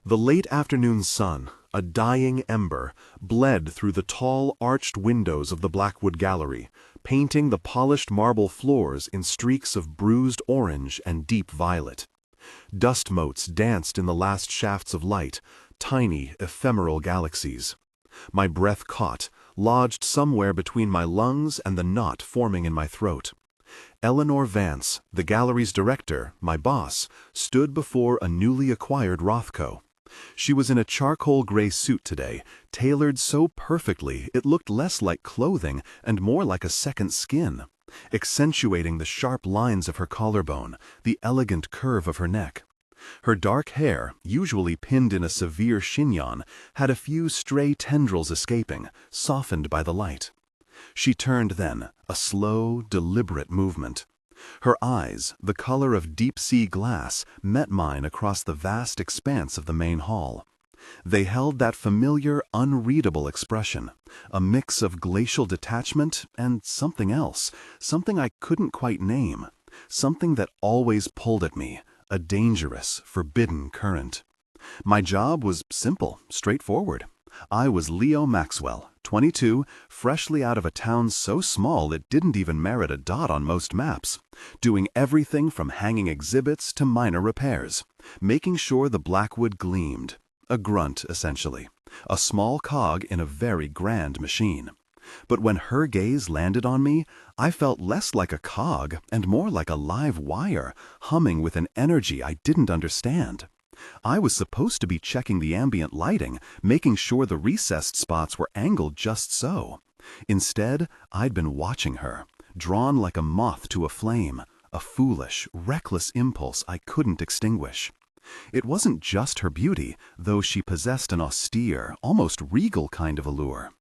The late afternoon sun, a dying ember, bled through the tall, arched windows of the Blackwood Gallery, painting the polished marble floors in streaks of bruised orange and deep violet. Dust motes danced in the last shafts of light, tiny, ephemeral galaxies. My breath caught, lodged somewhere between my lungs and the knot forming in my throat. Eleanor Vance, the gallery's director, my boss, stood before a newly acquired Rothko. She was in a charcoal gray suit today, tailored so perfectly it looked less like clothing and more like a second skin, accentuating the sharp lines of her collarbone, the elegant curve of her neck. Her dark hair, usually pinned in a severe chignon, had a few stray tendrils escaping, softened by the light. She turned then, a slow, deliberate movement. Her eyes, the color of deep-sea glass, met mine across the vast expanse of the main hall. They held that familiar, unreadable expression, a mix of glacial detachment and something else, something I couldn't quite name, something that always pulled at me, a dangerous, forbidden current. My job was simple, straightforward. I was Leo Maxwell, 22, freshly out of a town so small it didn't even merit a dot on most maps, doing everything from hanging exhibits to minor repairs, making sure the Blackwood gleamed. A grunt, essentially. A small cog in a very grand machine. But when her gaze landed on me, I felt less like a cog and more like a live wire, humming with an energy I didn't understand. I was supposed to be checking the ambient lighting, making sure the recessed spots were angled just so. Instead, I'd been watching her, drawn like a moth to a flame, a foolish, reckless impulse I couldn't extinguish. It wasn't just her beauty, though she possessed an austere, almost regal kind of allure.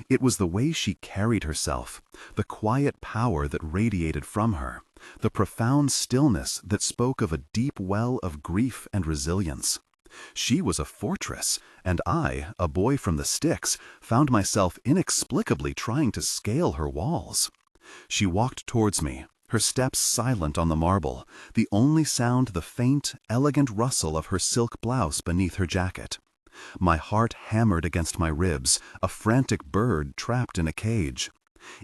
It was the way she carried herself, the quiet power that radiated from her, the profound stillness that spoke of a deep well of grief and resilience. She was a fortress, and I, a boy from the sticks, found myself inexplicably trying to scale her walls. She walked towards me, her steps silent on the marble, the only sound the faint, elegant rustle of her silk blouse beneath her jacket. My heart hammered against my ribs, a frantic bird trapped in a cage.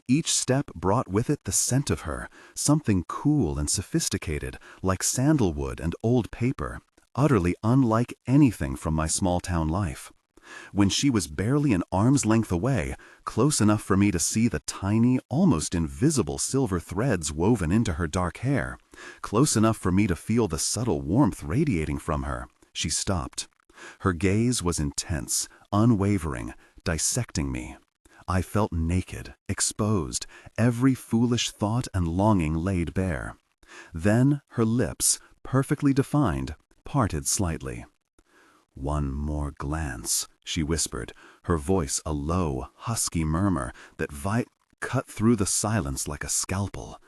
Each step brought with it the scent of her, something cool and sophisticated, like sandalwood and old paper, utterly unlike anything from my small-town life. When she was barely an arm's length away, close enough for me to see the tiny, almost invisible silver threads woven into her dark hair, close enough for me to feel the subtle warmth radiating from her, she stopped. Her gaze was intense, unwavering, dissecting me. I felt naked, exposed, every foolish thought and longing laid bare. Then her lips, perfectly defined, parted slightly. "One more glance," she whispered, her voice a low, husky murmur that cut through the silence like a scalpel.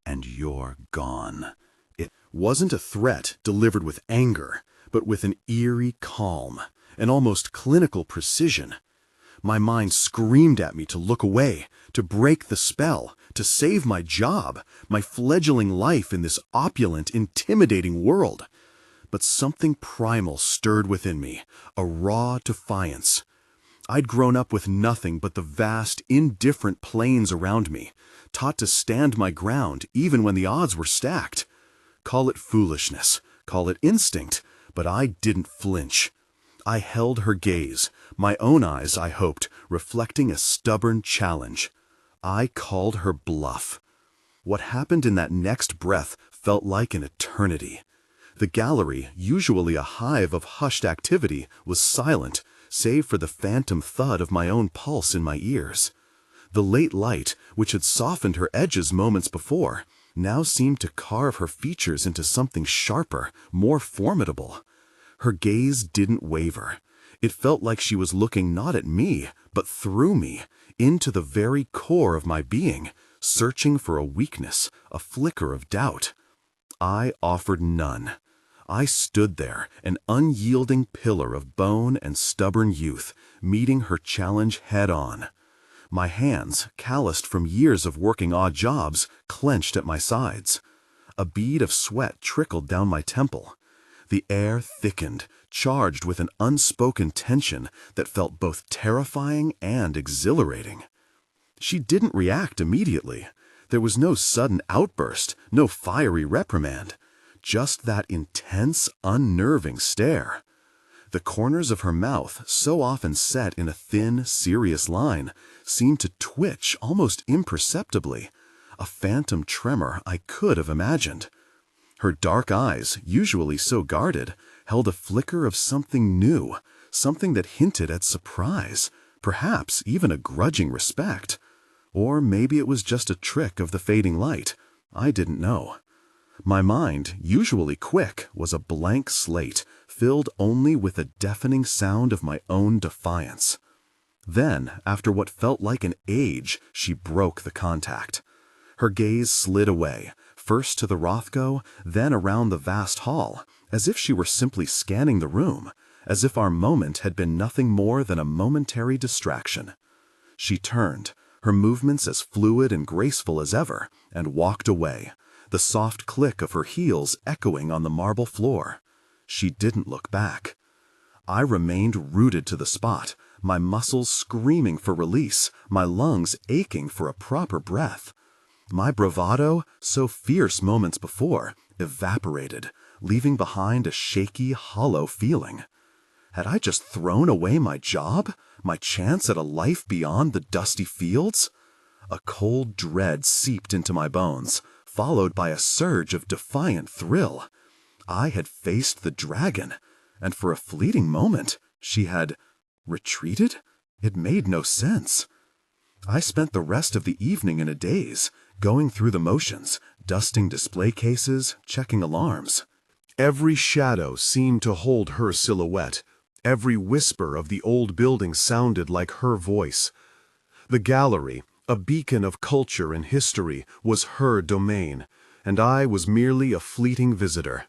"And you're gone." It wasn't a threat delivered with anger, but with an eerie calm, an almost clinical precision. My mind screamed at me to look away, to break the spell, to save my job, my fledgling life in this opulent, intimidating world. But something primal stirred within me, a raw defiance. I'd grown up with nothing but the vast, indifferent plains around me, taught to stand my ground even when the odds were stacked. Call it foolishness, call it instinct, but I didn't flinch. I held her gaze, my own eyes, I hoped, reflecting a stubborn challenge. I called her bluff. What happened in that next breath felt like an eternity. The gallery, usually a hive of hushed activity, was silent, save for the phantom thud of my own pulse in my ears. The late light, which had softened her edges moments before, now seemed to carve her features into something sharper, more formidable. Her gaze didn't waver. It felt like she was looking not at me, but through me, into the very core of my being, searching for a weakness, a flicker of doubt. I offered none. I stood there, an unyielding pillar of bone and stubborn youth, meeting her challenge head-on. My hands, calloused from years of working odd jobs, clenched at my sides. A bead of sweat trickled down my temple. The air thickened, charged with an unspoken tension that felt both terrifying and exhilarating. She didn't react immediately. There was no sudden outburst, no fiery reprimand, just that intense, unnerving stare. The corners of her mouth, so often set in a thin, serious line, seemed to twitch almost imperceptibly, a phantom tremor I could have imagined. Her dark eyes, usually so guarded, held a flicker of something new, something that hinted at surprise, perhaps even a grudging respect. Or maybe it was just a trick of the fading light. I didn't know. My mind, usually quick, was a blank slate, filled only with the deafening sound of my own defiance. Then, after what felt like an age, she broke the contact. Her gaze slid away, first to the Rothko, then around the vast hall, as if she were simply scanning the room, as if our moment had been nothing more than a momentary distraction. She turned, her movements as fluid and graceful as ever, and walked away, the soft click of her heels echoing on the marble floor. She didn't look back. I remained rooted to the spot, my muscles screaming for release, my lungs aching for a proper breath. My bravado, so fierce moments before, evaporated, leaving behind a shaky, hollow feeling. Had I just thrown away my job, my chance at a life beyond the dusty fields? A cold dread seeped into my bones, followed by a surge of defiant thrill. I had faced the dragon, and for a fleeting moment, she had retreated? It made no sense. I spent the rest of the evening in a daze, going through the motions, dusting display cases, checking alarms. Every shadow seemed to hold her silhouette. Every whisper of the old building sounded like her voice. The gallery, a beacon of culture and history, was her domain, and I was merely a fleeting visitor.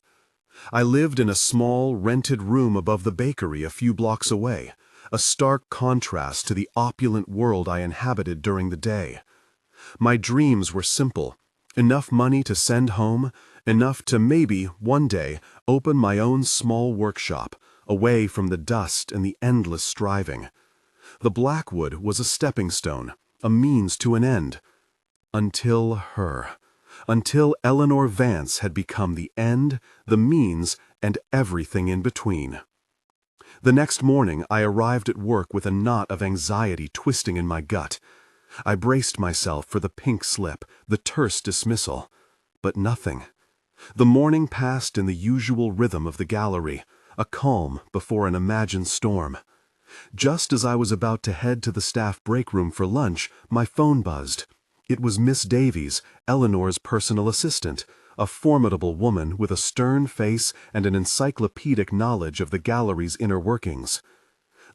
I lived in a small, rented room above the bakery a few blocks away, a stark contrast to the opulent world I inhabited during the day. My dreams were simple: enough money to send home, enough to maybe, one day, open my own small workshop, away from the dust and the endless striving. The Blackwood was a stepping stone, a means to an end. Until Eleanor Vance had become the end, the means, and everything in between. The next morning I arrived at work with a knot of anxiety twisting in my gut. I braced myself for the pink slip, the terse dismissal. But nothing. The morning passed in the usual rhythm of the gallery, a calm before an imagined storm. Just as I was about to head to the staff break room for lunch, my phone buzzed. It was Miss Davies, Eleanor's personal assistant, a formidable woman with a stern face and an encyclopedic knowledge of the gallery's inner workings.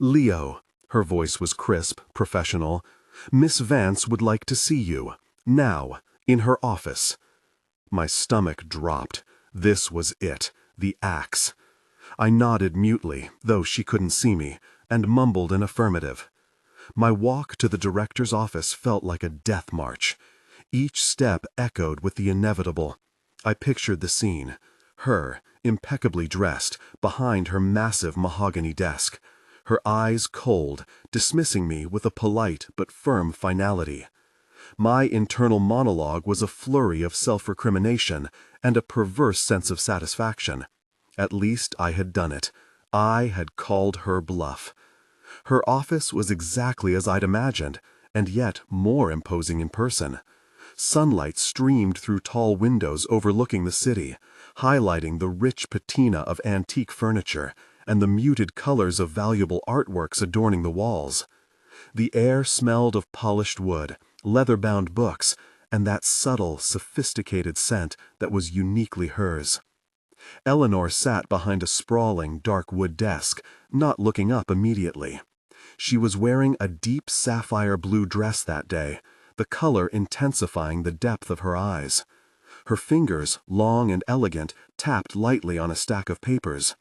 "Leo," her voice was crisp, professional, "Miss Vance would like to see you, now, in her office." My stomach dropped. This was it, the axe. I nodded mutely, though she couldn't see me, and mumbled an affirmative. My walk to the director's office felt like a death march. Each step echoed with the inevitable. I pictured the scene: her, impeccably dressed, behind her massive mahogany desk, her eyes cold, dismissing me with a polite but firm finality. My internal monologue was a flurry of self-recrimination and a perverse sense of satisfaction. At least I had done it. I had called her bluff. Her office was exactly as I'd imagined, and yet more imposing in person. Sunlight streamed through tall windows overlooking the city, highlighting the rich patina of antique furniture and the muted colors of valuable artworks adorning the walls. The air smelled of polished wood, leather-bound books, and that subtle, sophisticated scent that was uniquely hers. Eleanor sat behind a sprawling, dark wood desk, not looking up immediately. She was wearing a deep sapphire blue dress that day, the color intensifying the depth of her eyes. Her fingers, long and elegant, tapped lightly on a stack of papers.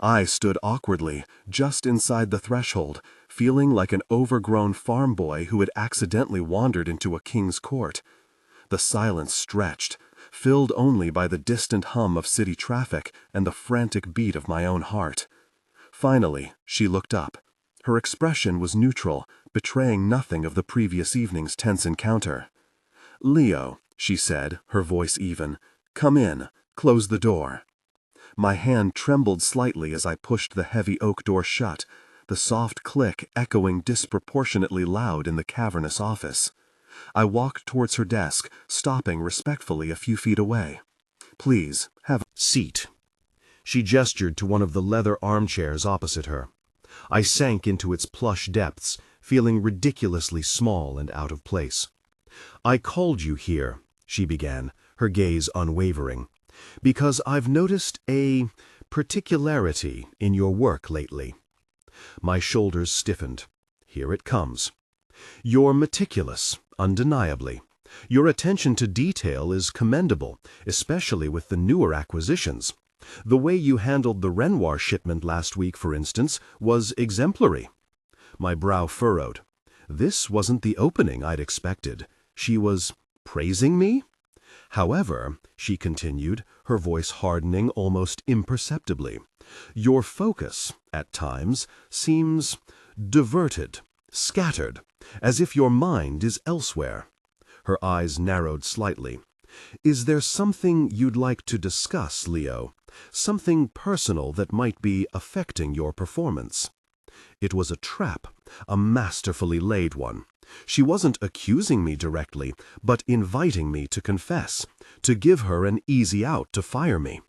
I stood awkwardly, just inside the threshold, feeling like an overgrown farm boy who had accidentally wandered into a king's court. The silence stretched, filled only by the distant hum of city traffic and the frantic beat of my own heart. Finally, she looked up. Her expression was neutral, betraying nothing of the previous evening's tense encounter. "Leo," she said, her voice even, "come in. Close the door." My hand trembled slightly as I pushed the heavy oak door shut, the soft click echoing disproportionately loud in the cavernous office. I walked towards her desk, stopping respectfully a few feet away. "Please, have a seat." She gestured to one of the leather armchairs opposite her. I sank into its plush depths, feeling ridiculously small and out of place. "I called you here," she began, her gaze unwavering, "because I've noticed a particularity in your work lately." My shoulders stiffened. Here it comes. "You're meticulous, undeniably. Your attention to detail is commendable, especially with the newer acquisitions. The way you handled the Renoir shipment last week, for instance, was exemplary." My brow furrowed. This wasn't the opening I'd expected. She was praising me? "However," she continued, her voice hardening almost imperceptibly, "your focus, at times, seems diverted, scattered, as if your mind is elsewhere." Her eyes narrowed slightly. "Is there something you'd like to discuss, Leo? Something personal that might be affecting your performance?" It was a trap, a masterfully laid one. She wasn't accusing me directly, but inviting me to confess, to give her an easy out to fire me.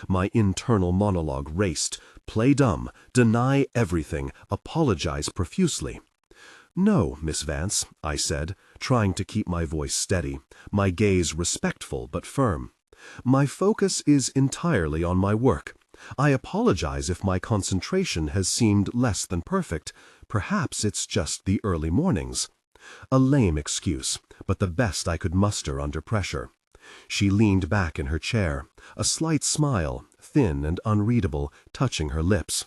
My internal monologue raced: play dumb, deny everything, apologize profusely. "No, Miss Vance," I said, trying to keep my voice steady, my gaze respectful but firm. "My focus is entirely on my work. I apologize if my concentration has seemed less than perfect. Perhaps it's just the early mornings." A lame excuse, but the best I could muster under pressure. She leaned back in her chair, a slight smile, thin and unreadable, touching her lips.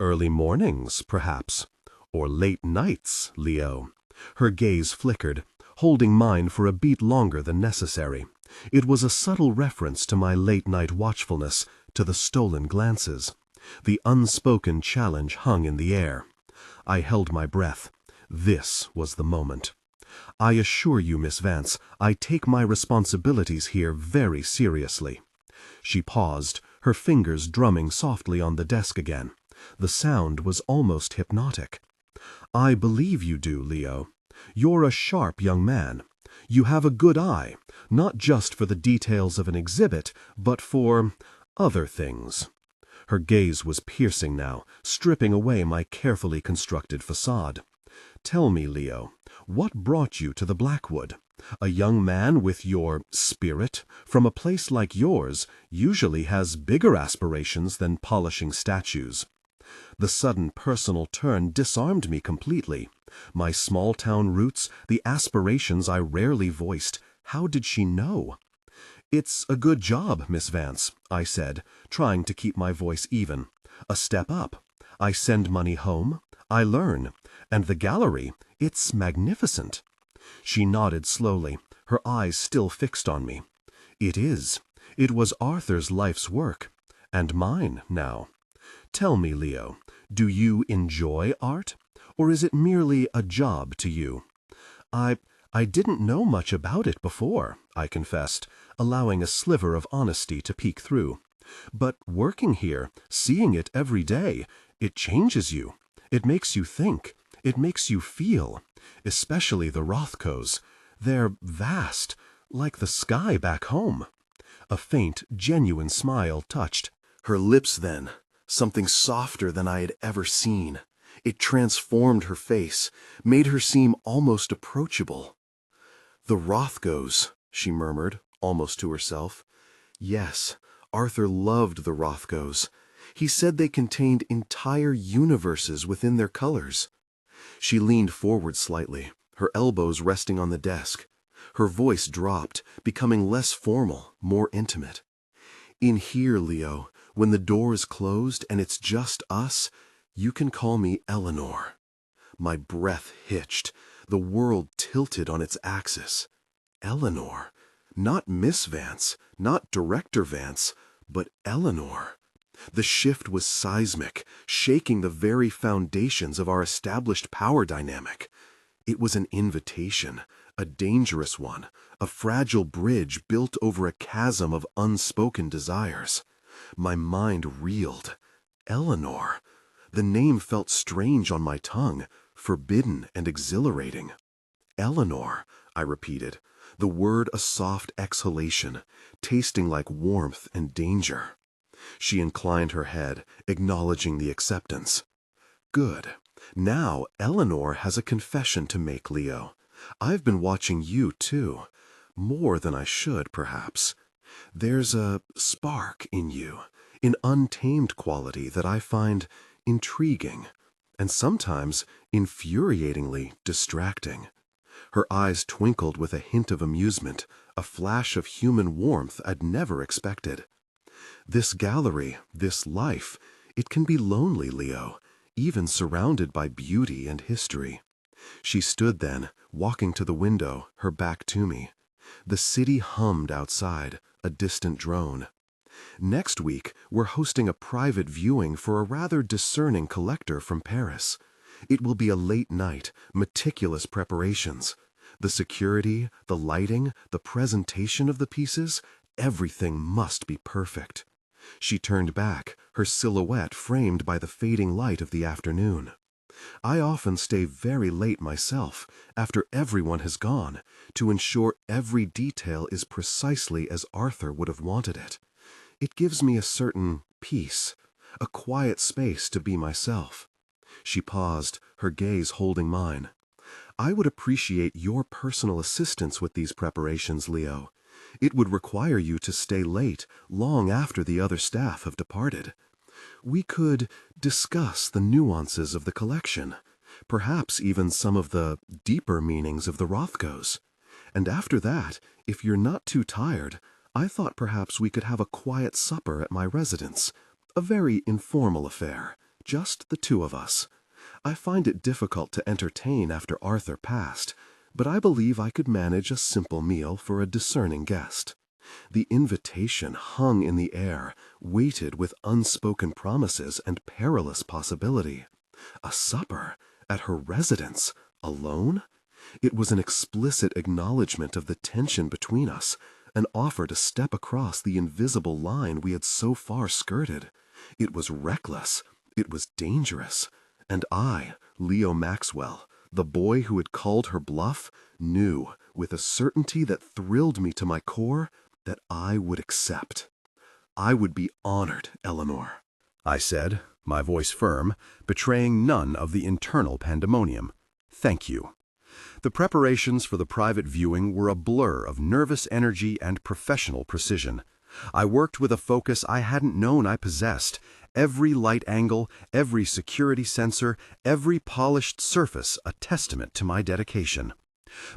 "Early mornings, perhaps. Or late nights, Leo." Her gaze flickered, holding mine for a beat longer than necessary. It was a subtle reference to my late-night watchfulness, to the stolen glances. The unspoken challenge hung in the air. I held my breath. This was the moment. "I assure you, Miss Vance, I take my responsibilities here very seriously." She paused, her fingers drumming softly on the desk again. The sound was almost hypnotic. "I believe you do, Leo. You're a sharp young man. You have a good eye, not just for the details of an exhibit, but for other things." Her gaze was piercing now, stripping away my carefully constructed facade. "Tell me, Leo, what brought you to the Blackwood? A young man with your spirit, from a place like yours, usually has bigger aspirations than polishing statues." The sudden personal turn disarmed me completely. My small-town roots, the aspirations I rarely voiced, how did she know? "It's a good job, Miss Vance," I said, trying to keep my voice even. "A step up. I send money home. I learn. And the gallery, it's magnificent." She nodded slowly, her eyes still fixed on me. "It is. It was Arthur's life's work. And mine, now. Tell me, Leo, do you enjoy art? Or is it merely a job to you?" I didn't know much about it before," I confessed, allowing a sliver of honesty to peek through. "But working here, seeing it every day, it changes you. It makes you think. It makes you feel. Especially the Rothkos. They're vast, like the sky back home." A faint, genuine smile touched her lips then, something softer than I had ever seen. It transformed her face, made her seem almost approachable. "The Rothkos," she murmured, almost to herself. "Yes, Arthur loved the Rothkos. He said they contained entire universes within their colors." She leaned forward slightly, her elbows resting on the desk. Her voice dropped, becoming less formal, more intimate. "In here, Leo, when the door is closed and it's just us, you can call me Eleanor." My breath hitched, the world tilted on its axis. Eleanor. Not Miss Vance, not Director Vance, but Eleanor. The shift was seismic, shaking the very foundations of our established power dynamic. It was an invitation, a dangerous one, a fragile bridge built over a chasm of unspoken desires. My mind reeled. Eleanor. The name felt strange on my tongue, forbidden and exhilarating. Eleanor, I repeated, the word a soft exhalation, tasting like warmth and danger. She inclined her head, acknowledging the acceptance. Good. Now Eleanor has a confession to make, Leo. I've been watching you, too. More than I should, perhaps. There's a spark in you, an untamed quality that I find intriguing, and sometimes infuriatingly distracting. Her eyes twinkled with a hint of amusement, a flash of human warmth I'd never expected. This gallery, this life, it can be lonely, Leo, even surrounded by beauty and history. She stood then, walking to the window, her back to me. The city hummed outside, a distant drone. Next week, we're hosting a private viewing for a rather discerning collector from Paris. It will be a late night, meticulous preparations. The security, the lighting, the presentation of the pieces, everything must be perfect. She turned back, her silhouette framed by the fading light of the afternoon. I often stay very late myself, after everyone has gone, to ensure every detail is precisely as Arthur would have wanted it. It gives me a certain peace, a quiet space to be myself. She paused, her gaze holding mine. I would appreciate your personal assistance with these preparations, Leo. It would require you to stay late, long after the other staff have departed. We could discuss the nuances of the collection, perhaps even some of the deeper meanings of the Rothkos. And after that, if you're not too tired, I thought perhaps we could have a quiet supper at my residence. A very informal affair, just the two of us. I find it difficult to entertain after Arthur passed, but I believe I could manage a simple meal for a discerning guest. The invitation hung in the air, weighted with unspoken promises and perilous possibility. A supper? At her residence? Alone? It was an explicit acknowledgment of the tension between us, an offer to step across the invisible line we had so far skirted. It was reckless. It was dangerous. And I, Leo Maxwell, the boy who had called her bluff, knew, with a certainty that thrilled me to my core, that I would accept. I would be honored, Eleanor, I said, my voice firm, betraying none of the internal pandemonium. Thank you. The preparations for the private viewing were a blur of nervous energy and professional precision. I worked with a focus I hadn't known I possessed. Every light angle, every security sensor, every polished surface a testament to my dedication.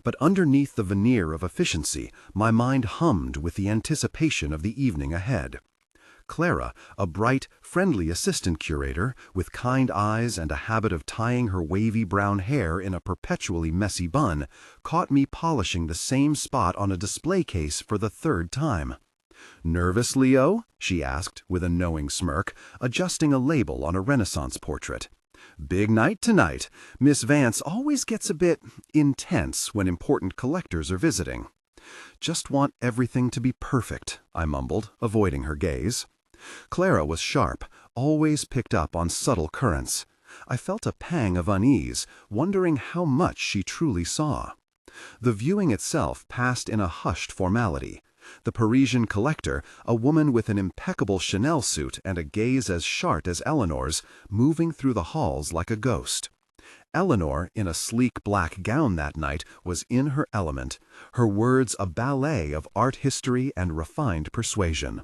But underneath the veneer of efficiency, my mind hummed with the anticipation of the evening ahead. Clara, a bright, friendly assistant curator, with kind eyes and a habit of tying her wavy brown hair in a perpetually messy bun, caught me polishing the same spot on a display case for the third time. "Nervous, Leo?" she asked, with a knowing smirk, adjusting a label on a Renaissance portrait. "Big night tonight. Miss Vance always gets a bit intense when important collectors are visiting." "Just want everything to be perfect," I mumbled, avoiding her gaze. Clara was sharp, always picked up on subtle currents. I felt a pang of unease, wondering how much she truly saw. The viewing itself passed in a hushed formality. The Parisian collector, a woman with an impeccable Chanel suit and a gaze as sharp as Eleanor's, moving through the halls like a ghost. Eleanor, in a sleek black gown that night, was in her element, her words a ballet of art history and refined persuasion.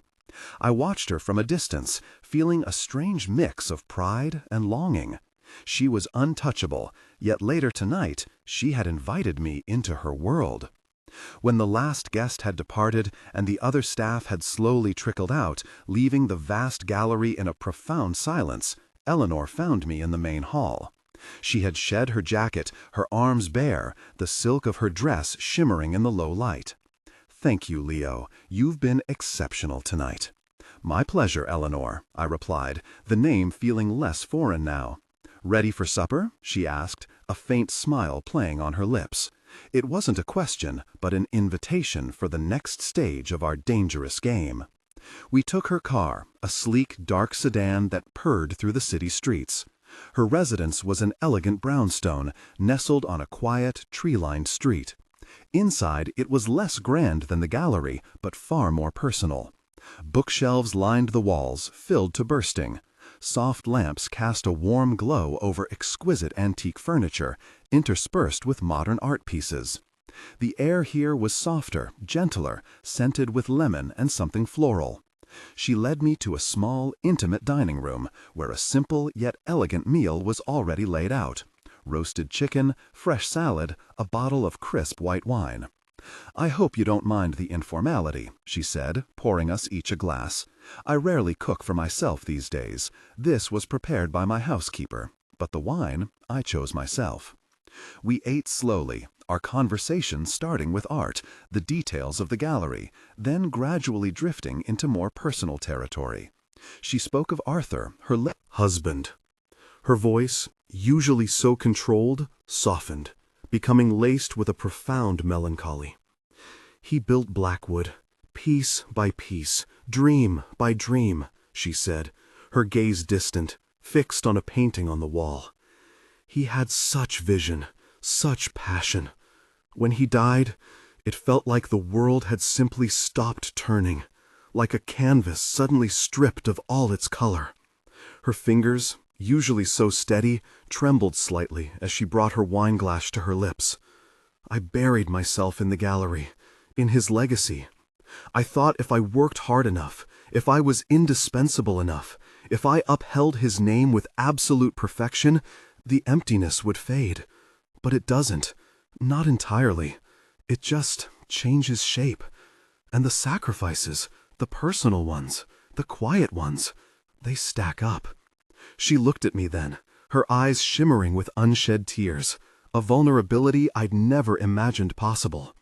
I watched her from a distance, feeling a strange mix of pride and longing. She was untouchable, yet later tonight she had invited me into her world. When the last guest had departed and the other staff had slowly trickled out, leaving the vast gallery in a profound silence, Eleanor found me in the main hall. She had shed her jacket, her arms bare, the silk of her dress shimmering in the low light. "Thank you, Leo. You've been exceptional tonight." "My pleasure, Eleanor," I replied, the name feeling less foreign now. "Ready for supper?" she asked, a faint smile playing on her lips. It wasn't a question, but an invitation for the next stage of our dangerous game. We took her car, a sleek, dark sedan that purred through the city streets. Her residence was an elegant brownstone, nestled on a quiet, tree-lined street. Inside, it was less grand than the gallery, but far more personal. Bookshelves lined the walls, filled to bursting. Soft lamps cast a warm glow over exquisite antique furniture, interspersed with modern art pieces. The air here was softer, gentler, scented with lemon and something floral. She led me to a small, intimate dining room, where a simple yet elegant meal was already laid out. Roasted chicken, fresh salad, a bottle of crisp white wine. "I hope you don't mind the informality," she said, pouring us each a glass. "I rarely cook for myself these days. This was prepared by my housekeeper, but the wine I chose myself." We ate slowly, our conversation starting with art, the details of the gallery, then gradually drifting into more personal territory. She spoke of Arthur, her husband. Her voice, usually so controlled, softened, becoming laced with a profound melancholy. "He built Blackwood, piece by piece, dream by dream," she said, her gaze distant, fixed on a painting on the wall. "He had such vision, such passion. When he died, it felt like the world had simply stopped turning, like a canvas suddenly stripped of all its color." Her fingers, usually so steady, trembled slightly as she brought her wineglass to her lips. "I buried myself in the gallery, in his legacy. I thought if I worked hard enough, if I was indispensable enough, if I upheld his name with absolute perfection, the emptiness would fade. But it doesn't. Not entirely. It just changes shape. And the sacrifices, the personal ones, the quiet ones, they stack up." She looked at me then, her eyes shimmering with unshed tears, a vulnerability I'd never imagined possible.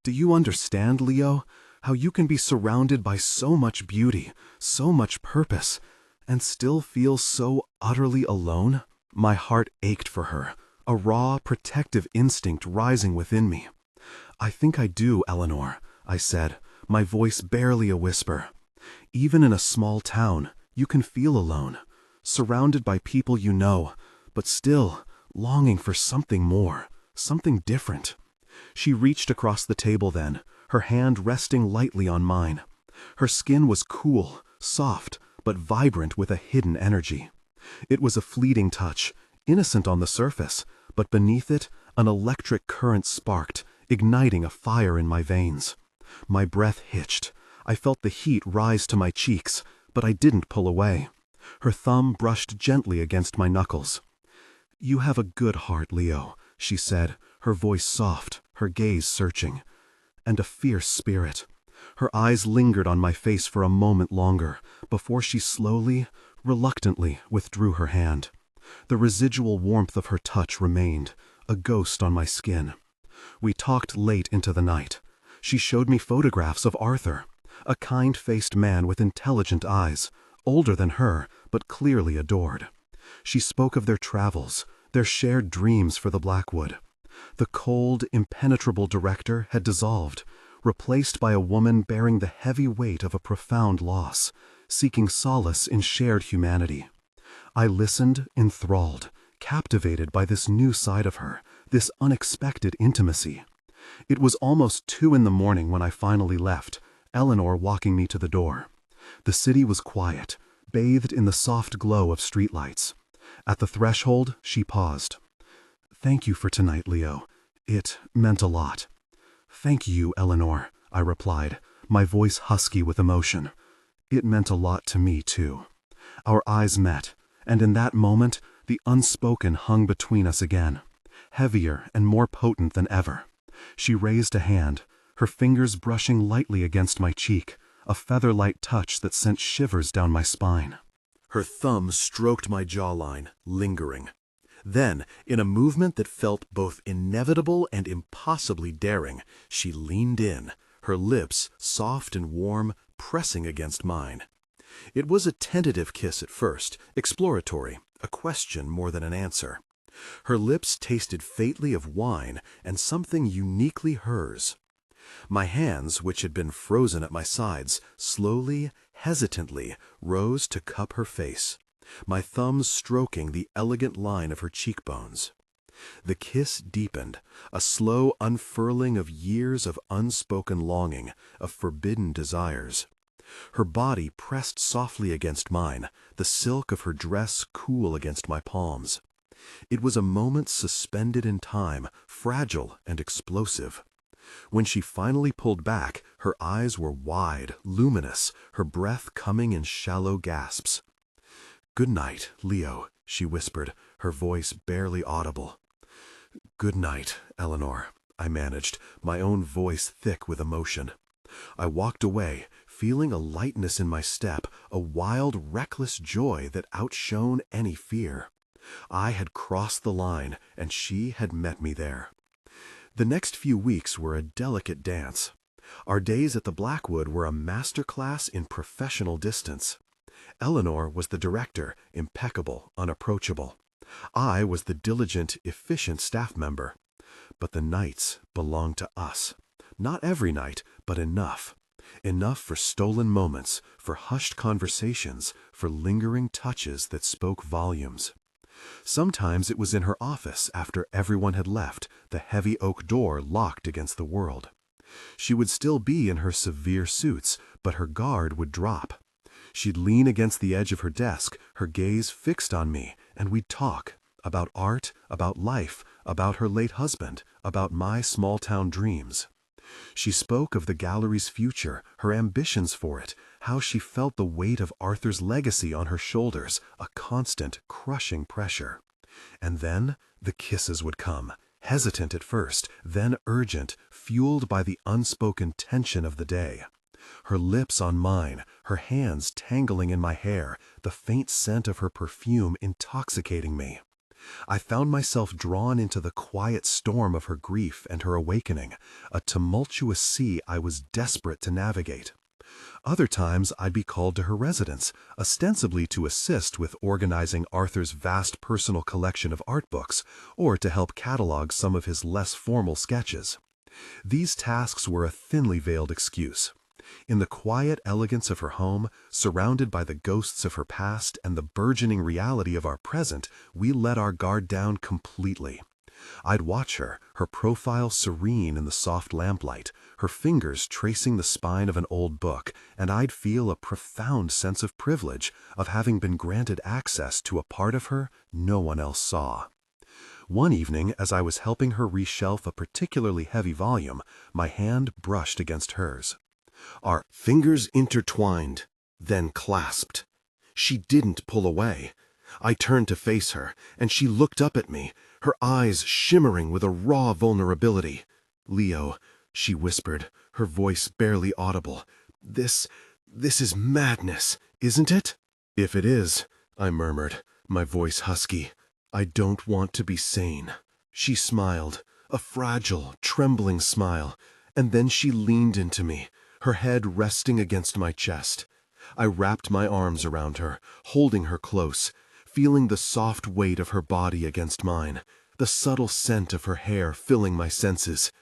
"Do you understand, Leo, how you can be surrounded by so much beauty, so much purpose, and still feel so utterly alone?" My heart ached for her, a raw, protective instinct rising within me. "I think I do, Eleanor," I said, my voice barely a whisper. "Even in a small town, you can feel alone, surrounded by people you know, but still longing for something more, something different." She reached across the table then, her hand resting lightly on mine. Her skin was cool, soft, but vibrant with a hidden energy. It was a fleeting touch, innocent on the surface, but beneath it, an electric current sparked, igniting a fire in my veins. My breath hitched. I felt the heat rise to my cheeks, but I didn't pull away. Her thumb brushed gently against my knuckles. "You have a good heart, Leo," she said, her voice soft, her gaze searching. "And a fierce spirit." Her eyes lingered on my face for a moment longer, before she slowly, reluctantly withdrew her hand. The residual warmth of her touch remained, a ghost on my skin. We talked late into the night. She showed me photographs of Arthur, a kind-faced man with intelligent eyes, older than her, but clearly adored. She spoke of their travels, their shared dreams for the Blackwood. The cold, impenetrable director had dissolved, replaced by a woman bearing the heavy weight of a profound loss, seeking solace in shared humanity. I listened, enthralled, captivated by this new side of her, this unexpected intimacy. It was almost 2 a.m. when I finally left, Eleanor walking me to the door. The city was quiet, bathed in the soft glow of streetlights. At the threshold, she paused. "Thank you for tonight, Leo. It meant a lot." "Thank you, Eleanor," I replied, my voice husky with emotion. It meant a lot to me, too. Our eyes met, and in that moment, the unspoken hung between us again, heavier and more potent than ever. She raised a hand, her fingers brushing lightly against my cheek, a feather-light touch that sent shivers down my spine. Her thumb stroked my jawline, lingering. Then, in a movement that felt both inevitable and impossibly daring, she leaned in, her lips, soft and warm, pressing against mine. It was a tentative kiss at first, exploratory, a question more than an answer. Her lips tasted faintly of wine and something uniquely hers. My hands, which had been frozen at my sides, slowly, hesitantly, rose to cup her face, my thumbs stroking the elegant line of her cheekbones. The kiss deepened, a slow unfurling of years of unspoken longing, of forbidden desires. Her body pressed softly against mine, the silk of her dress cool against my palms. It was a moment suspended in time, fragile and explosive. When she finally pulled back, her eyes were wide, luminous, her breath coming in shallow gasps. "Good night, Leo," she whispered, her voice barely audible. "Good night, Eleanor," I managed, my own voice thick with emotion. I walked away, feeling a lightness in my step, a wild, reckless joy that outshone any fear. I had crossed the line, and she had met me there. The next few weeks were a delicate dance. Our days at the Blackwood were a masterclass in professional distance. Eleanor was the director, impeccable, unapproachable. I was the diligent, efficient staff member. But the nights belonged to us. Not every night, but enough. Enough for stolen moments, for hushed conversations, for lingering touches that spoke volumes. Sometimes it was in her office after everyone had left, the heavy oak door locked against the world. She would still be in her severe suits, but her guard would drop. She'd lean against the edge of her desk, her gaze fixed on me, and we'd talk about art, about life, about her late husband, about my small-town dreams. She spoke of the gallery's future, her ambitions for it, how she felt the weight of Arthur's legacy on her shoulders, a constant, crushing pressure. And then the kisses would come, hesitant at first, then urgent, fueled by the unspoken tension of the day. Her lips on mine, her hands tangling in my hair, the faint scent of her perfume intoxicating me. I found myself drawn into the quiet storm of her grief and her awakening, a tumultuous sea I was desperate to navigate. Other times I'd be called to her residence, ostensibly to assist with organizing Arthur's vast personal collection of art books, or to help catalog some of his less formal sketches. These tasks were a thinly veiled excuse. In the quiet elegance of her home, surrounded by the ghosts of her past and the burgeoning reality of our present, we let our guard down completely. I'd watch her, her profile serene in the soft lamplight, her fingers tracing the spine of an old book, and I'd feel a profound sense of privilege, of having been granted access to a part of her no one else saw. One evening, as I was helping her reshelf a particularly heavy volume, my hand brushed against hers. Our fingers intertwined, then clasped. She didn't pull away. I turned to face her, and she looked up at me, her eyes shimmering with a raw vulnerability. "Leo," she whispered, her voice barely audible, This is madness, isn't it?" "If it is," I murmured, my voice husky, "I don't want to be sane." She smiled, a fragile, trembling smile, and then she leaned into me, her head resting against my chest. I wrapped my arms around her, holding her close, feeling the soft weight of her body against mine, the subtle scent of her hair filling my senses.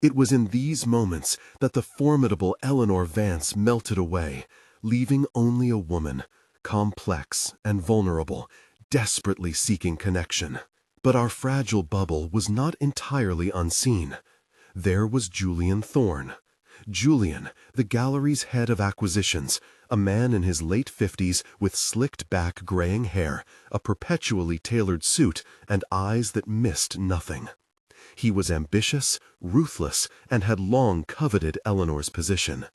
It was in these moments that the formidable Eleanor Vance melted away, leaving only a woman, complex and vulnerable, desperately seeking connection. But our fragile bubble was not entirely unseen. There was Julian Thorne. Julian, the gallery's head of acquisitions, a man in his late 50s with slicked-back graying hair, a perpetually tailored suit, and eyes that missed nothing. He was ambitious, ruthless, and had long coveted Eleanor's position.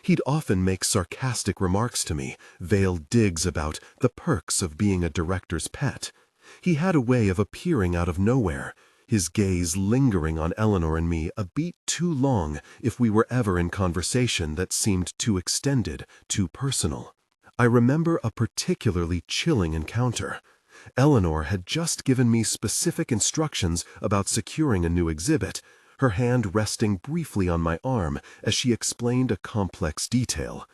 He'd often make sarcastic remarks to me, veiled digs about the perks of being a director's pet. He had a way of appearing out of nowhere, his gaze lingering on Eleanor and me a beat too long if we were ever in conversation that seemed too extended, too personal. I remember a particularly chilling encounter. Eleanor had just given me specific instructions about securing a new exhibit, her hand resting briefly on my arm as she explained a complex detail.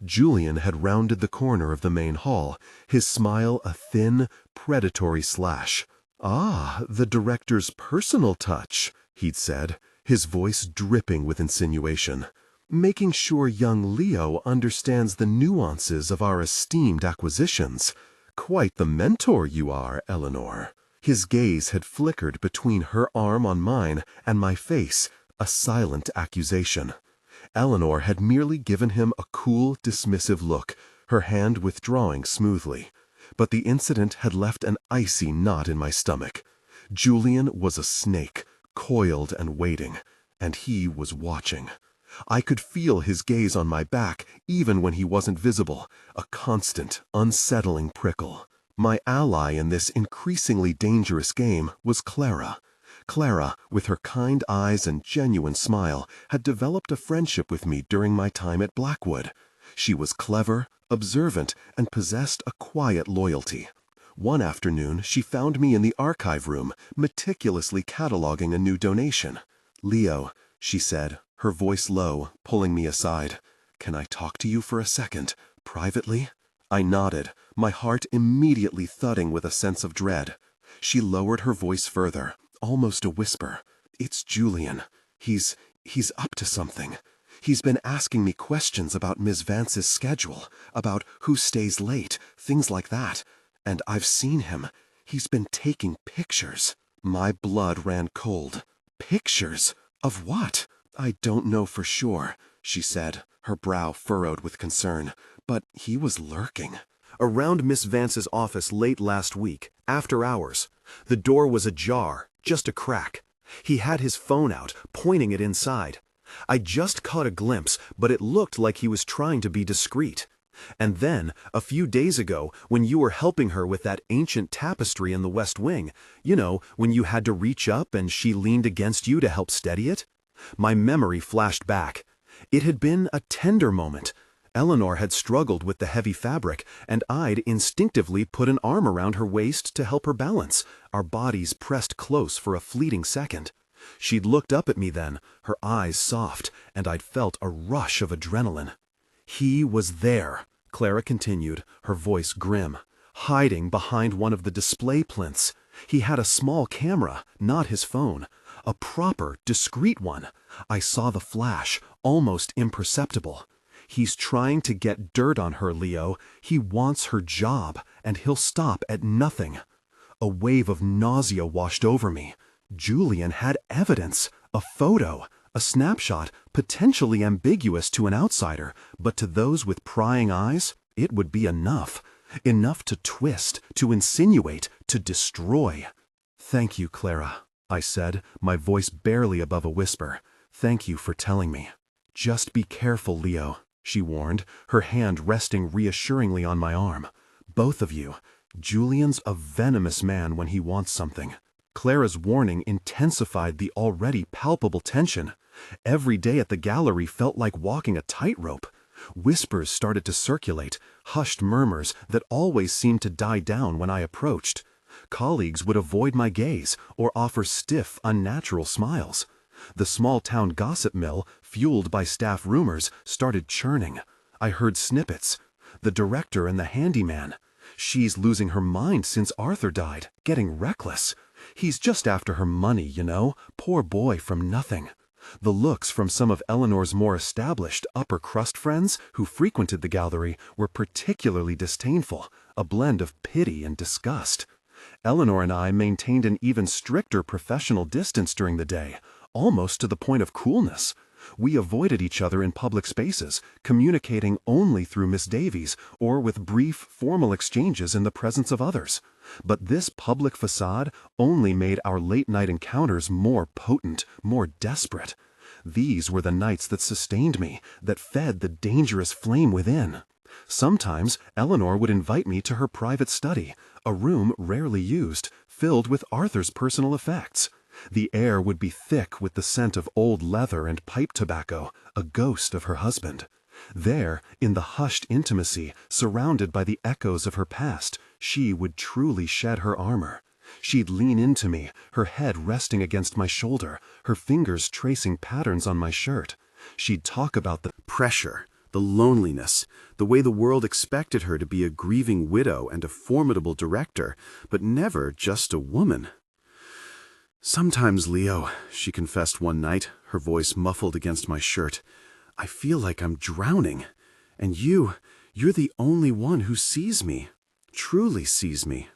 Julian had rounded the corner of the main hall, his smile a thin, predatory slash. "Ah, the director's personal touch," he'd said, his voice dripping with insinuation. "Making sure young Leo understands the nuances of our esteemed acquisitions. Quite the mentor you are, Eleanor." His gaze had flickered between her arm on mine and my face, a silent accusation. Eleanor had merely given him a cool, dismissive look, her hand withdrawing smoothly. But the incident had left an icy knot in my stomach. Julian was a snake, coiled and waiting, and he was watching. I could feel his gaze on my back even when he wasn't visible, a constant, unsettling prickle. My ally in this increasingly dangerous game was Clara. Clara, with her kind eyes and genuine smile, had developed a friendship with me during my time at Blackwood. She was clever, observant, and possessed a quiet loyalty. One afternoon, she found me in the archive room, meticulously cataloging a new donation. "Leo," she said, her voice low, pulling me aside. "Can I talk to you for a second, privately?" I nodded, my heart immediately thudding with a sense of dread. She lowered her voice further, almost a whisper. "It's Julian. He's up to something. He's been asking me questions about Miss Vance's schedule, about who stays late, things like that. And I've seen him. He's been taking pictures." My blood ran cold. "Pictures? Of what?" "I don't know for sure," she said, her brow furrowed with concern. "But he was lurking around Miss Vance's office late last week, after hours. The door was ajar, just a crack. He had his phone out, pointing it inside. I just caught a glimpse, but it looked like he was trying to be discreet. And then, a few days ago, when you were helping her with that ancient tapestry in the West Wing, you know, when you had to reach up and she leaned against you to help steady it? My memory flashed back. It had been a tender moment. Eleanor had struggled with the heavy fabric, and I'd instinctively put an arm around her waist to help her balance, our bodies pressed close for a fleeting second. She'd looked up at me then, her eyes soft, and I'd felt a rush of adrenaline. "He was there," Clara continued, her voice grim, "hiding behind one of the display plinths. He had a small camera, not his phone. A proper, discreet one. I saw the flash, almost imperceptible. He's trying to get dirt on her, Leo. He wants her job, and he'll stop at nothing." A wave of nausea washed over me. Julian had evidence, a photo, a snapshot, potentially ambiguous to an outsider, but to those with prying eyes, it would be enough. Enough to twist, to insinuate, to destroy. "Thank you, Clara," I said, my voice barely above a whisper. "Thank you for telling me." "Just be careful, Leo," she warned, her hand resting reassuringly on my arm. "Both of you. Julian's a venomous man when he wants something." Clara's warning intensified the already palpable tension. Every day at the gallery felt like walking a tightrope. Whispers started to circulate, hushed murmurs that always seemed to die down when I approached. Colleagues would avoid my gaze or offer stiff, unnatural smiles. The small-town gossip mill, fueled by staff rumors, started churning. I heard snippets. The director and the handyman. "She's losing her mind since Arthur died, getting reckless. He's just after her money, you know, poor boy from nothing." The looks from some of Eleanor's more established upper-crust friends who frequented the gallery were particularly disdainful, a blend of pity and disgust. Eleanor and I maintained an even stricter professional distance during the day, almost to the point of coolness. We avoided each other in public spaces, communicating only through Miss Davies or with brief, formal exchanges in the presence of others. But this public facade only made our late-night encounters more potent, more desperate. These were the nights that sustained me, that fed the dangerous flame within. Sometimes Eleanor would invite me to her private study, a room rarely used, filled with Arthur's personal effects. The air would be thick with the scent of old leather and pipe tobacco, a ghost of her husband. There, in the hushed intimacy, surrounded by the echoes of her past, she would truly shed her armor. She'd lean into me, her head resting against my shoulder, her fingers tracing patterns on my shirt. She'd talk about the pressure, the loneliness, the way the world expected her to be a grieving widow and a formidable director, but never just a woman. "Sometimes, Leo," she confessed one night, her voice muffled against my shirt, "I feel like I'm drowning. And you're the only one who sees me, truly sees me."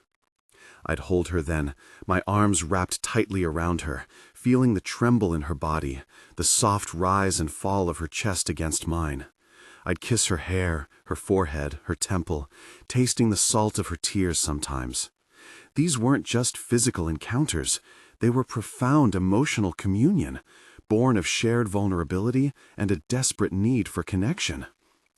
I'd hold her then, my arms wrapped tightly around her, feeling the tremble in her body, the soft rise and fall of her chest against mine. I'd kiss her hair, her forehead, her temple, tasting the salt of her tears sometimes. These weren't just physical encounters, they were profound emotional communion, born of shared vulnerability and a desperate need for connection.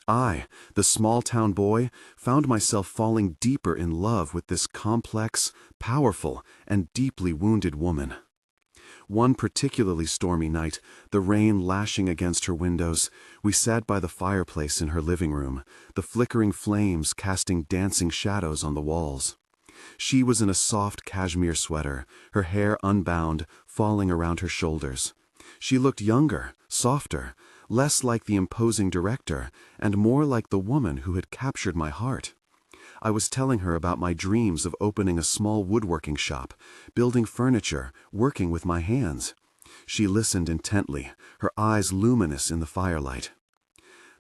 I, the small-town boy, found myself falling deeper in love with this complex, powerful, and deeply wounded woman. One particularly stormy night, the rain lashing against her windows, we sat by the fireplace in her living room, the flickering flames casting dancing shadows on the walls. She was in a soft cashmere sweater, her hair unbound, falling around her shoulders. She looked younger, softer, less like the imposing director, and more like the woman who had captured my heart. I was telling her about my dreams of opening a small woodworking shop, building furniture, working with my hands. She listened intently, her eyes luminous in the firelight.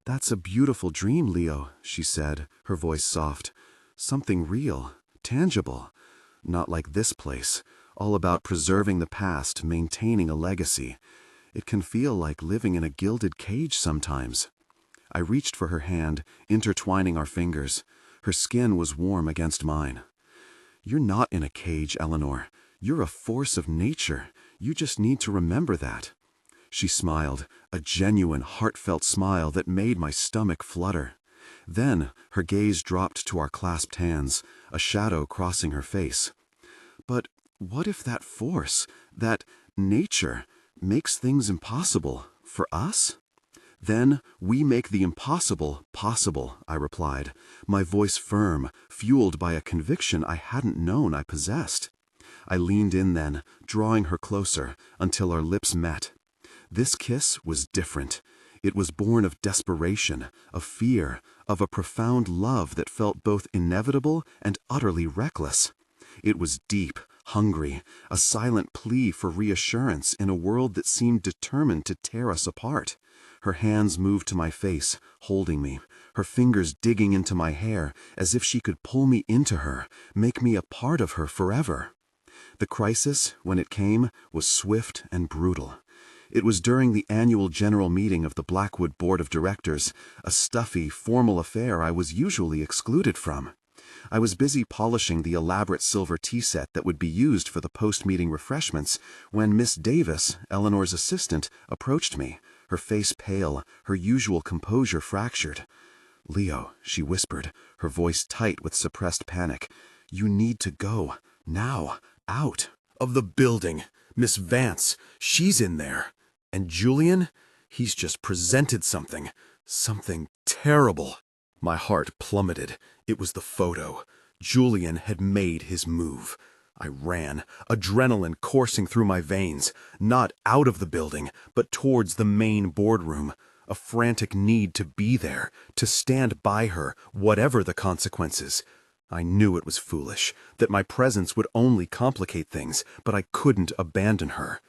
"That's a beautiful dream, Leo," she said, her voice soft. "Something real, tangible. Not like this place, all about preserving the past, maintaining a legacy. It can feel like living in a gilded cage sometimes." I reached for her hand, intertwining our fingers. Her skin was warm against mine. "You're not in a cage, Eleanor. You're a force of nature. You just need to remember that." She smiled, a genuine, heartfelt smile that made my stomach flutter. Then her gaze dropped to our clasped hands, a shadow crossing her face. "But what if that force, that nature, makes things impossible for us?" "Then we make the impossible possible," I replied, my voice firm, fueled by a conviction I hadn't known I possessed. I leaned in then, drawing her closer, until our lips met. This kiss was different. It was born of desperation, of fear, of a profound love that felt both inevitable and utterly reckless. It was deep, hungry, a silent plea for reassurance in a world that seemed determined to tear us apart. Her hands moved to my face, holding me, her fingers digging into my hair as if she could pull me into her, make me a part of her forever. The crisis, when it came, was swift and brutal. It was during the annual general meeting of the Blackwood Board of Directors, a stuffy, formal affair I was usually excluded from. I was busy polishing the elaborate silver tea set that would be used for the post-meeting refreshments when Miss Davis, Eleanor's assistant, approached me, her face pale, her usual composure fractured. "Leo," she whispered, her voice tight with suppressed panic, "you need to go, now, out of the building. Miss Vance, she's in there. And Julian, he's just presented something terrible." My heart plummeted. It was the photo. Julian had made his move. I ran, adrenaline coursing through my veins, not out of the building, but towards the main boardroom. A frantic need to be there, to stand by her, whatever the consequences. I knew it was foolish, that my presence would only complicate things, but I couldn't abandon her.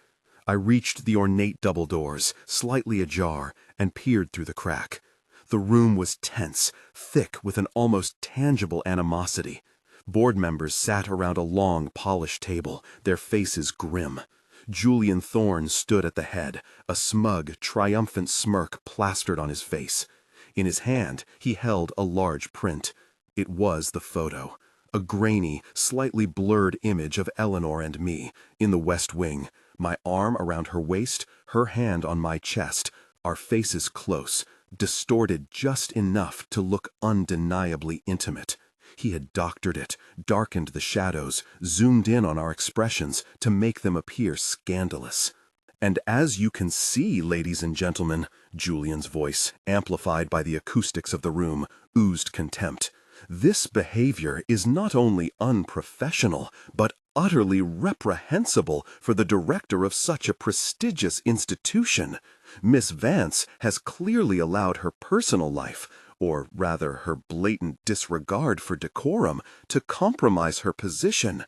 I reached the ornate double doors, slightly ajar, and peered through the crack. The room was tense, thick with an almost tangible animosity. Board members sat around a long, polished table, their faces grim. Julian Thorne stood at the head, a smug, triumphant smirk plastered on his face. In his hand, he held a large print. It was the photo, a grainy, slightly blurred image of Eleanor and me, in the West Wing, my arm around her waist, her hand on my chest, our faces close, distorted just enough to look undeniably intimate. He had doctored it, darkened the shadows, zoomed in on our expressions to make them appear scandalous. "And as you can see, ladies and gentlemen," Julian's voice, amplified by the acoustics of the room, oozed contempt, "this behavior is not only unprofessional, but utterly reprehensible for the director of such a prestigious institution. Miss Vance has clearly allowed her personal life, or rather her blatant disregard for decorum, to compromise her position.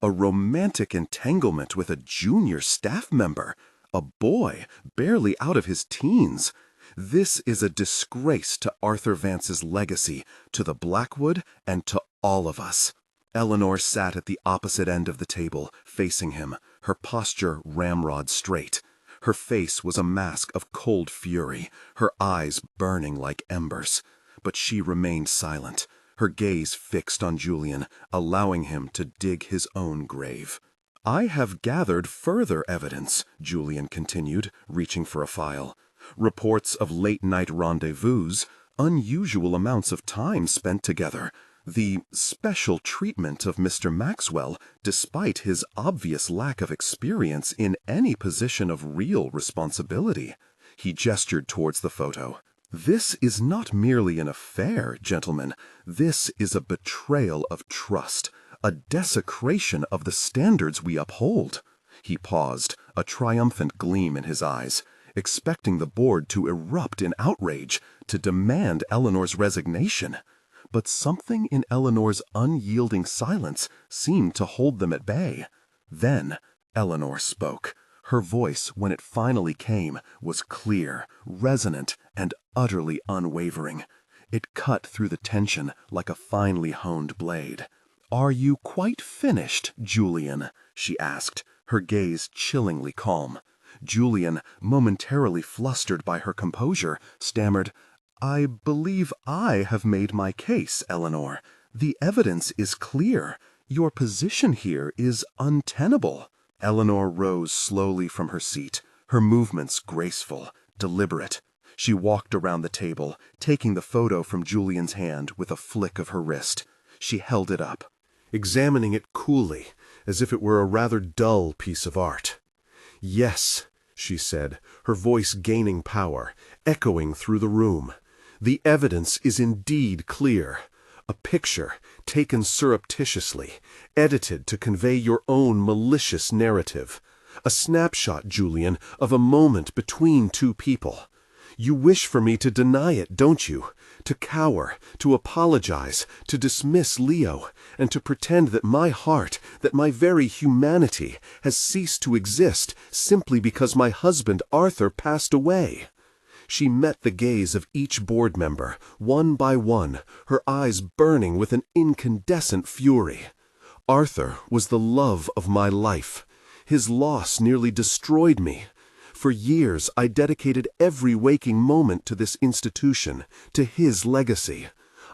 A romantic entanglement with a junior staff member, a boy barely out of his teens. This is a disgrace to Arthur Vance's legacy, to the Blackwood, and to all of us. Eleanor sat at the opposite end of the table, facing him, her posture ramrod straight. Her face was a mask of cold fury, her eyes burning like embers. But she remained silent, her gaze fixed on Julian, allowing him to dig his own grave. "I have gathered further evidence," Julian continued, reaching for a file. "Reports of late-night rendezvous, unusual amounts of time spent together, the special treatment of Mr. Maxwell, despite his obvious lack of experience in any position of real responsibility." He gestured towards the photo. "This is not merely an affair, gentlemen. This is a betrayal of trust, a desecration of the standards we uphold." He paused, a triumphant gleam in his eyes, expecting the board to erupt in outrage, to demand Eleanor's resignation. But something in Eleanor's unyielding silence seemed to hold them at bay. Then Eleanor spoke. Her voice, when it finally came, was clear, resonant, and utterly unwavering. It cut through the tension like a finely honed blade. "Are you quite finished, Julian?" she asked, her gaze chillingly calm. Julian, momentarily flustered by her composure, stammered, "I believe I have made my case, Eleanor. The evidence is clear. Your position here is untenable." Eleanor rose slowly from her seat, her movements graceful, deliberate. She walked around the table, taking the photo from Julian's hand with a flick of her wrist. She held it up, examining it coolly, as if it were a rather dull piece of art. "Yes," she said, her voice gaining power, echoing through the room. "The evidence is indeed clear. A picture, taken surreptitiously, edited to convey your own malicious narrative. A snapshot, Julian, of a moment between two people. You wish for me to deny it, don't you? To cower, to apologize, to dismiss Leo, and to pretend that my heart, that my very humanity, has ceased to exist simply because my husband Arthur passed away." She met the gaze of each board member, one by one, her eyes burning with an incandescent fury. "Arthur was the love of my life. His loss nearly destroyed me. For years I dedicated every waking moment to this institution, to his legacy.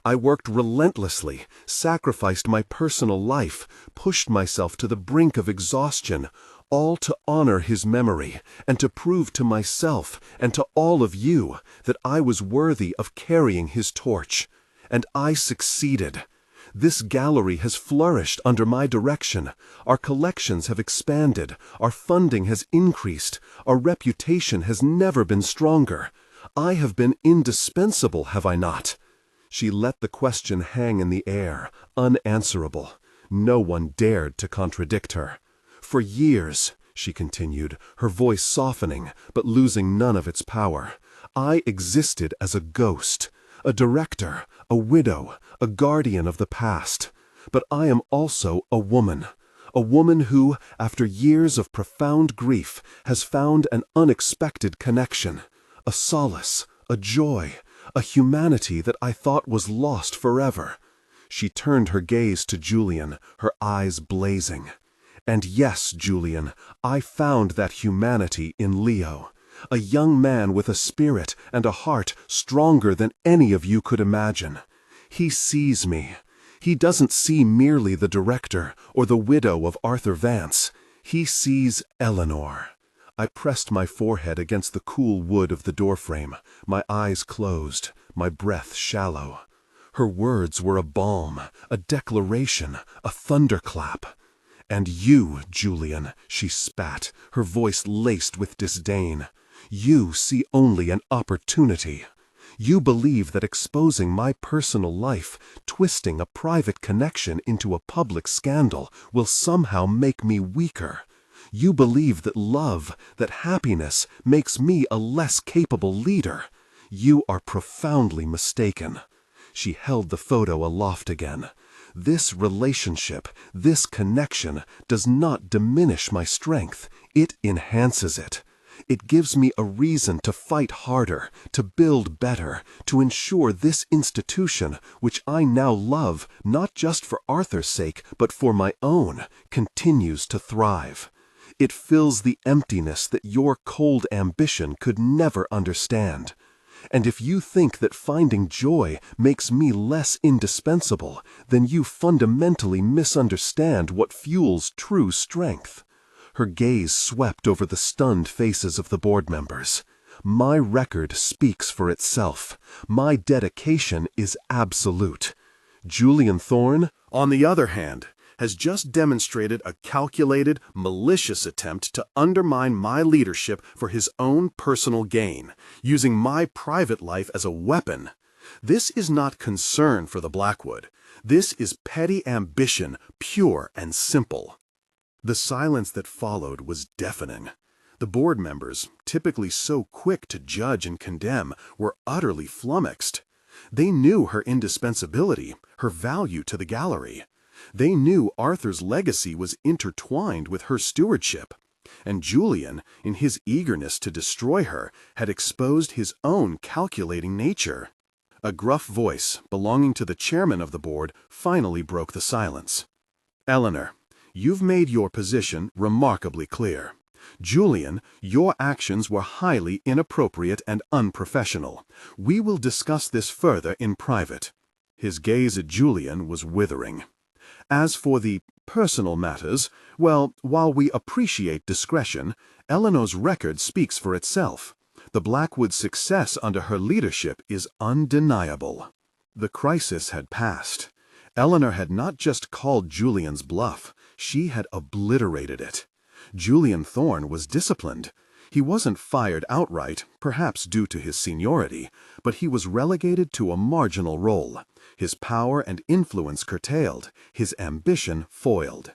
I worked relentlessly, sacrificed my personal life, pushed myself to the brink of exhaustion, all to honor his memory, and to prove to myself and to all of you that I was worthy of carrying his torch. And I succeeded. This gallery has flourished under my direction. Our collections have expanded. Our funding has increased. Our reputation has never been stronger. I have been indispensable, have I not?" She let the question hang in the air, unanswerable. No one dared to contradict her. "For years," she continued, her voice softening, but losing none of its power, "I existed as a ghost, a director, a widow, a guardian of the past. But I am also a woman who, after years of profound grief, has found an unexpected connection, a solace, a joy, a humanity that I thought was lost forever." She turned her gaze to Julian, her eyes blazing. "And yes, Julian, I found that humanity in Leo, a young man with a spirit and a heart stronger than any of you could imagine. He sees me. He doesn't see merely the director or the widow of Arthur Vance. He sees Eleanor." I pressed my forehead against the cool wood of the doorframe, my eyes closed, my breath shallow. Her words were a balm, a declaration, a thunderclap. "And you, Julian," she spat, her voice laced with disdain, "you see only an opportunity. You believe that exposing my personal life, twisting a private connection into a public scandal, will somehow make me weaker. You believe that love, that happiness, makes me a less capable leader. You are profoundly mistaken. She held the photo aloft again. This relationship, this connection, does not diminish my strength. It enhances it. It gives me a reason to fight harder, to build better, to ensure this institution, which I now love, not just for Arthur's sake, but for my own, continues to thrive. It fills the emptiness that your cold ambition could never understand. And if you think that finding joy makes me less indispensable, then you fundamentally misunderstand what fuels true strength. Her gaze swept over the stunned faces of the board members. My record speaks for itself. My dedication is absolute. Julian Thorne, on the other hand, has just demonstrated a calculated, malicious attempt to undermine my leadership for his own personal gain, using my private life as a weapon. This is not concern for the Blackwood. This is petty ambition, pure and simple. The silence that followed was deafening. The board members, typically so quick to judge and condemn, were utterly flummoxed. They knew her indispensability, her value to the gallery. They knew Arthur's legacy was intertwined with her stewardship, and Julian, in his eagerness to destroy her, had exposed his own calculating nature. A gruff voice, belonging to the chairman of the board, finally broke the silence. "Eleanor, you've made your position remarkably clear. Julian, your actions were highly inappropriate and unprofessional. We will discuss this further in private." His gaze at Julian was withering. As for the personal matters, well, while we appreciate discretion, Eleanor's record speaks for itself. The Blackwood's success under her leadership is undeniable. The crisis had passed. Eleanor had not just called Julian's bluff, she had obliterated it. Julian Thorne was disciplined. He wasn't fired outright, perhaps due to his seniority, but he was relegated to a marginal role, his power and influence curtailed, his ambition foiled.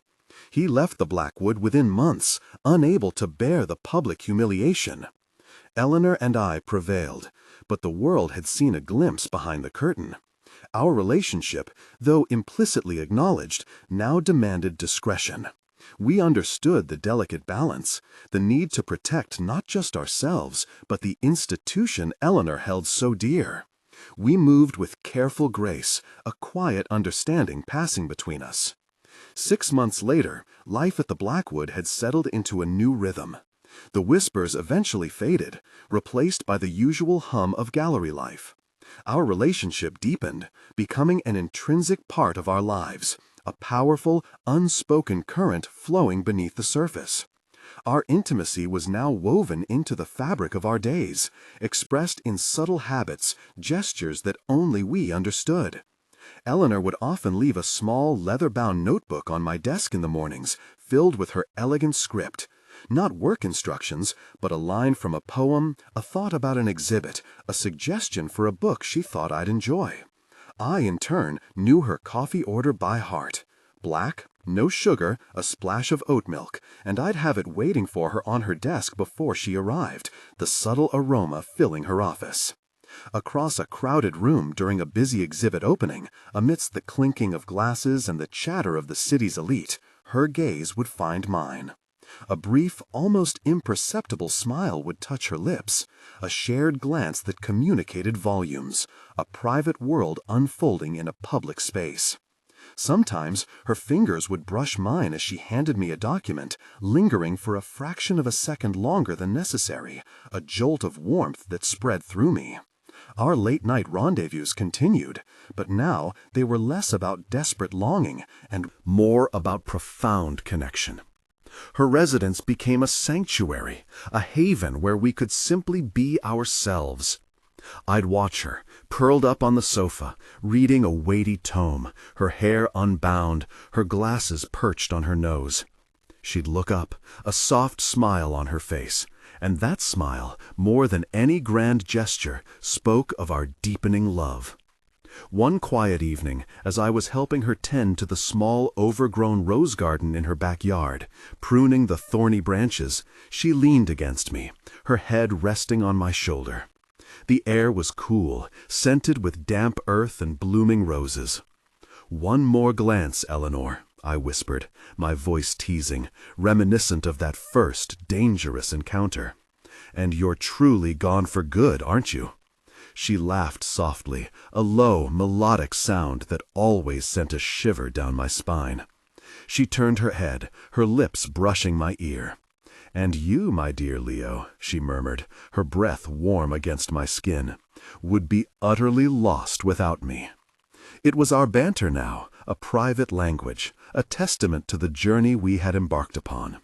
He left the Blackwood within months, unable to bear the public humiliation. Eleanor and I prevailed, but the world had seen a glimpse behind the curtain. Our relationship, though implicitly acknowledged, now demanded discretion. We understood the delicate balance, the need to protect not just ourselves, but the institution Eleanor held so dear. We moved with careful grace, a quiet understanding passing between us. 6 months later, life at the Blackwood had settled into a new rhythm. The whispers eventually faded, replaced by the usual hum of gallery life. Our relationship deepened, becoming an intrinsic part of our lives, a powerful, unspoken current flowing beneath the surface. Our intimacy was now woven into the fabric of our days, expressed in subtle habits, gestures that only we understood. Eleanor would often leave a small, leather-bound notebook on my desk in the mornings, filled with her elegant script. Not work instructions, but a line from a poem, a thought about an exhibit, a suggestion for a book she thought I'd enjoy. I, in turn, knew her coffee order by heart. Black, no sugar, a splash of oat milk, and I'd have it waiting for her on her desk before she arrived, the subtle aroma filling her office. Across a crowded room during a busy exhibit opening, amidst the clinking of glasses and the chatter of the city's elite, her gaze would find mine. A brief, almost imperceptible smile would touch her lips, a shared glance that communicated volumes, a private world unfolding in a public space. Sometimes her fingers would brush mine as she handed me a document, lingering for a fraction of a second longer than necessary, a jolt of warmth that spread through me. Our late-night rendezvous continued, but now they were less about desperate longing and more about profound connection. Her residence became a sanctuary, a haven where we could simply be ourselves. I'd watch her, curled up on the sofa, reading a weighty tome, her hair unbound, her glasses perched on her nose. She'd look up, a soft smile on her face, and that smile, more than any grand gesture, spoke of our deepening love. One quiet evening, as I was helping her tend to the small overgrown rose garden in her backyard, pruning the thorny branches, she leaned against me, her head resting on my shoulder. The air was cool, scented with damp earth and blooming roses. "One more glance, Eleanor," I whispered, my voice teasing, reminiscent of that first, dangerous encounter. "And you're truly gone for good, aren't you?" She laughed softly, a low, melodic sound that always sent a shiver down my spine. She turned her head, her lips brushing my ear. "And you, my dear Leo," she murmured, her breath warm against my skin, "would be utterly lost without me." It was our banter now, a private language, a testament to the journey we had embarked upon.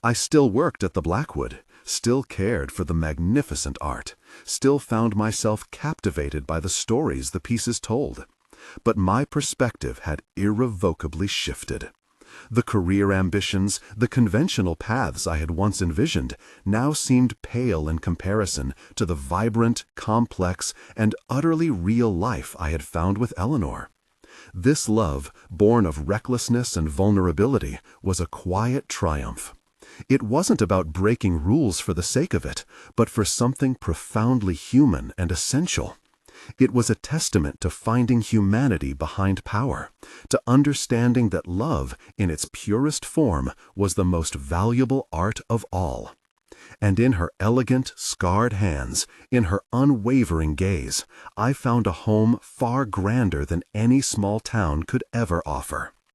I still worked at the Blackwood, still cared for the magnificent art, still found myself captivated by the stories the pieces told. But my perspective had irrevocably shifted. The career ambitions, the conventional paths I had once envisioned, now seemed pale in comparison to the vibrant, complex, and utterly real life I had found with Eleanor. This love, born of recklessness and vulnerability, was a quiet triumph. It wasn't about breaking rules for the sake of it, but for something profoundly human and essential. It was a testament to finding humanity behind power, to understanding that love, in its purest form, was the most valuable art of all. And in her elegant, scarred hands, in her unwavering gaze, I found a home far grander than any small town could ever offer.